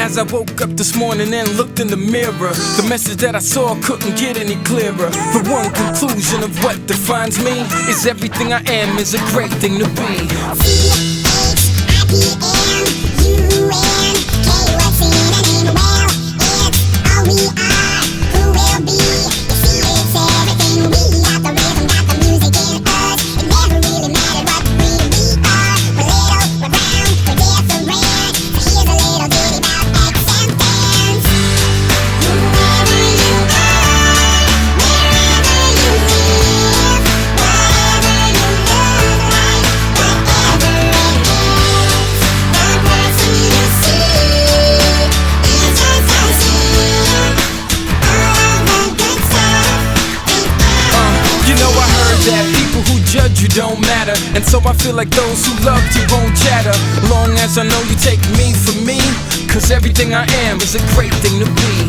As I woke up this morning and looked in the mirror, the message that I saw couldn't get any clearer. The one conclusion of what defines me is everything I am is a great thing to be. That people who judge you don't matter, and so I feel like those who love you won't chatter. Long as I know you take me for me, 'cause everything I am is a great thing to be.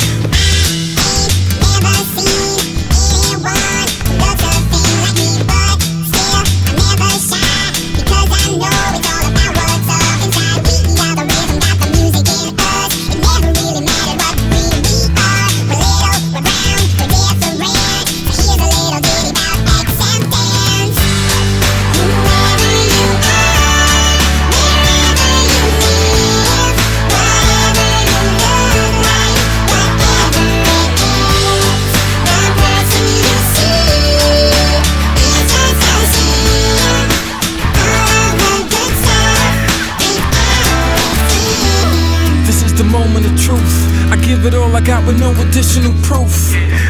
Never seen anyone who looks a thing like me, but still I'm never shy, because I know it's all about what's up inside. We got the rhythm, got the music in us. It never really mattered what breed we are. We're little, we're brown, we're different. So here's a little ditty about acceptance. Whoever you are, wherever you live, whatever you look like, whatever it is, the person you see is just a scene. All of the good stuff and everything. This is the moment of truth. I give it all I got with no additional proof.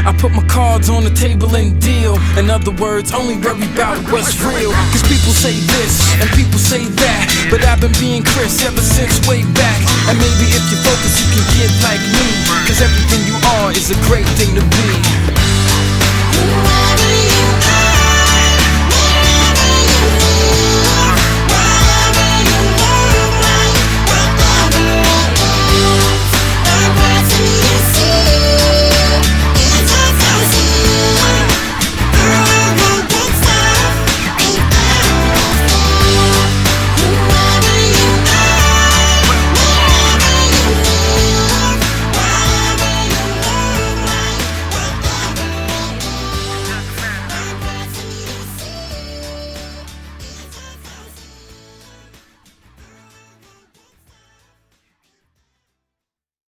I put my cards on the table and deal. In other words, only worry about what's real. 'Cause people say this and people say that, but I've been being Chris ever since way back. And maybe if you focus you can get like me, 'cause everything you are is a great thing to be. Whoever you